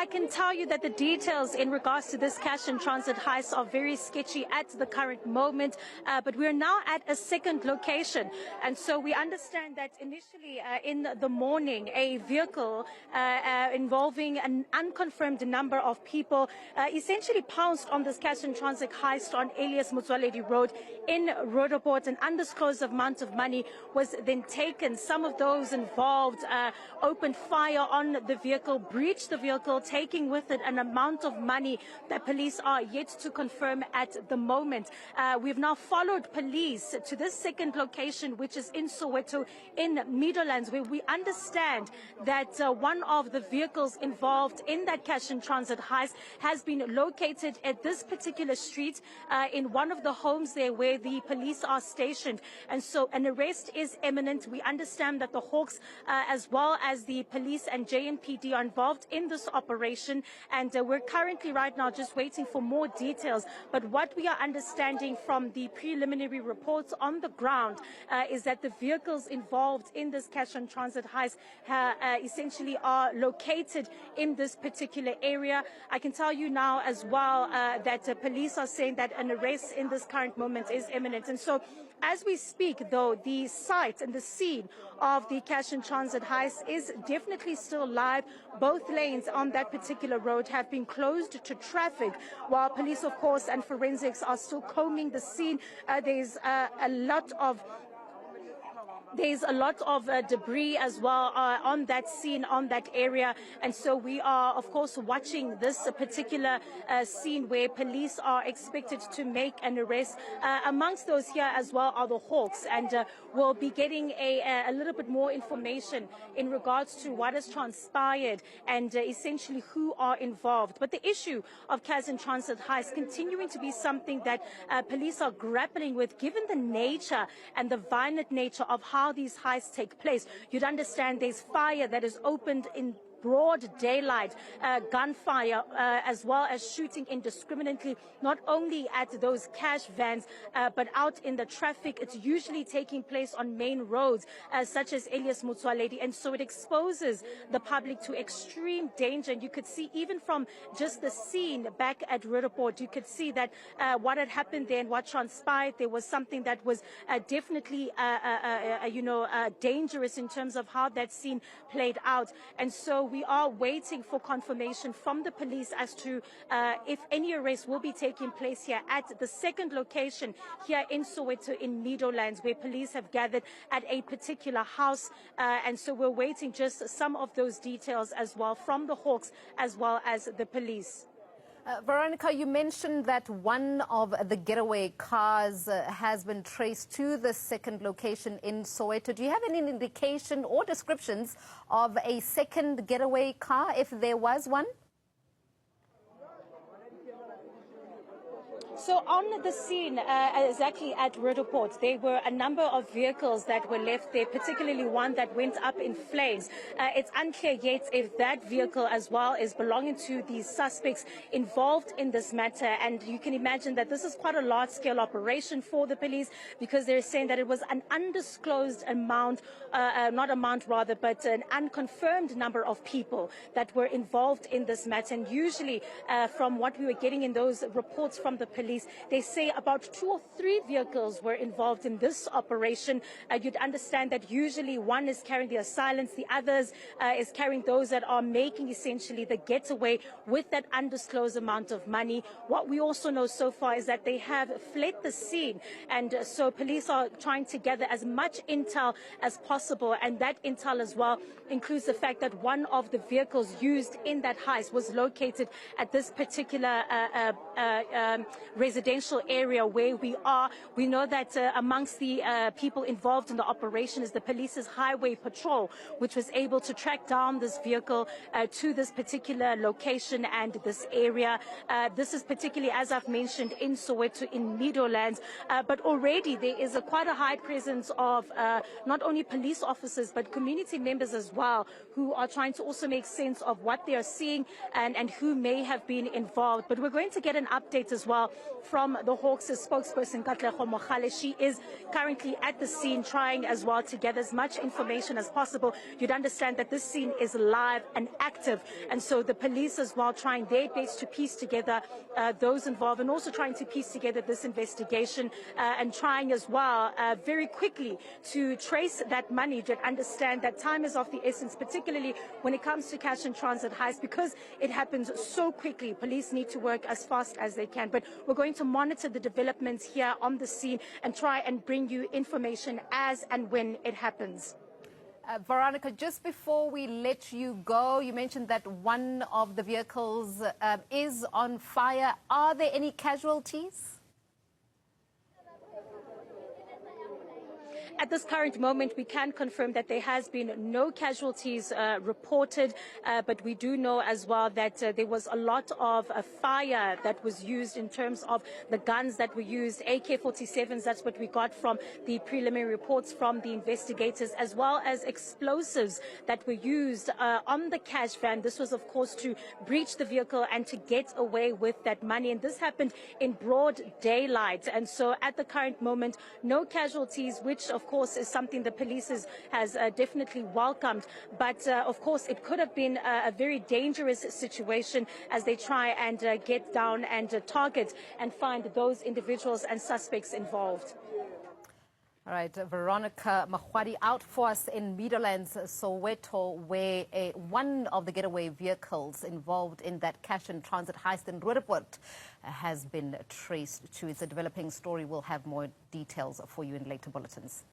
I can tell you that the details in regards to this cash and transit heist are very sketchy at the current moment, but we're now at a second location. And so we understand that initially in the morning, a vehicle involving an unconfirmed number of people essentially pounced on this cash and transit heist on Elias Motsoaledi Road in Roodepoort. An undisclosed amount of money was then taken. Some of those involved opened fire on the vehicle, breached the vehicle, taking with it an amount of money that police are yet to confirm at the moment. We've now followed police to this second location, which is in Soweto, in Meadowlands, where we understand that one of the vehicles involved in that cash and transit heist has been located at this particular street in one of the homes there where the police are stationed. And so an arrest is imminent. We understand that the Hawks, as well as the police and JNPD, are involved in this operation. And we're currently right now just waiting for more details. But what we are understanding from the preliminary reports on the ground is that the vehicles involved in this cash and transit heist essentially are located in this particular area. I can tell you now as well that police are saying that an arrest in this current moment is imminent. And so as we speak, though, the site and the scene of the cash and transit heist is definitely still live. Both lanes on that particular road have been closed to traffic, while police, of course, and forensics are still combing the scene. There's a lot of debris as well on that scene, on that area. And so we are, of course, watching this particular scene where police are expected to make an arrest. Amongst those here as well are the Hawks. And we'll be getting a little bit more information in regards to what has transpired and essentially who are involved. But the issue of cash and transit heist continuing to be something that police are grappling with, given the nature and the violent nature of how these heists take place. You'd understand there's fire that is opened in broad daylight, gunfire, as well as shooting indiscriminately, not only at those cash vans, but out in the traffic. It's usually taking place on main roads, such as Elias Motsoaledi, and so it exposes the public to extreme danger. And you could see, even from just the scene back at Roodepoort, you could see that what had happened there and what transpired there was something that was definitely, dangerous in terms of how that scene played out. And so we are waiting for confirmation from the police as to if any arrests will be taking place here at the second location here in Soweto, in Meadowlands, where police have gathered at a particular house. And so we're waiting just some of those details as well from the Hawks as well as the police. Veronica, you mentioned that one of the getaway cars has been traced to the second location in Soweto. Do you have any indication or descriptions of a second getaway car, if there was one? So on the scene, exactly at Roodepoort, there were a number of vehicles that were left there, particularly one that went up in flames. It's unclear yet if that vehicle as well is belonging to the suspects involved in this matter. And you can imagine that this is quite a large-scale operation for the police, because they're saying that it was an undisclosed amount, but an unconfirmed number of people that were involved in this matter. And usually, from what we were getting in those reports from the police, they say about 2 or 3 vehicles were involved in this operation. You'd understand that usually one is carrying the assailants, the others is carrying those that are making essentially the getaway with that undisclosed amount of money. What we also know so far is that they have fled the scene, and so police are trying to gather as much intel as possible, and that intel as well includes the fact that one of the vehicles used in that heist was located at this particular residential area where we are. We know that amongst the people involved in the operation is the police's highway patrol, which was able to track down this vehicle to this particular location and this area. This is particularly, as I've mentioned, in Soweto, in Meadowlands, but already there is quite a high presence of not only police officers but community members as well, who are trying to also make sense of what they are seeing and who may have been involved. But we're going to get an update as well from the Hawks' spokesperson, Katlego Mogale. She is currently at the scene trying as well to gather as much information as possible. You'd understand that this scene is live and active, and so the police as well trying their best to piece together those involved, and also trying to piece together this investigation and trying as well very quickly to trace that money. To understand that time is of the essence, particularly when it comes to cash and transit heists, because it happens so quickly. Police need to work as fast as they can, but we're going to monitor the developments here on the scene and try and bring you information as and when it happens. Veronica, just before we let you go, you mentioned that one of the vehicles is on fire. Are there any casualties? At this current moment, we can confirm that there has been no casualties reported, but we do know as well that there was a lot of fire that was used in terms of the guns that were used, AK-47s. That's what we got from the preliminary reports from the investigators, as well as explosives that were used on the cash van. This was, of course, to breach the vehicle and to get away with that money. And this happened in broad daylight. And so at the current moment, no casualties, which, of course, is something the police has definitely welcomed. But, of course, it could have been a very dangerous situation as they try and get down and target and find those individuals and suspects involved. All right, Veronica Mahwadi out for us in Meadowlands, Soweto, where one of the getaway vehicles involved in that cash and transit heist in Roodepoort has been traced to. It's a developing story. We'll have more details for you in later bulletins.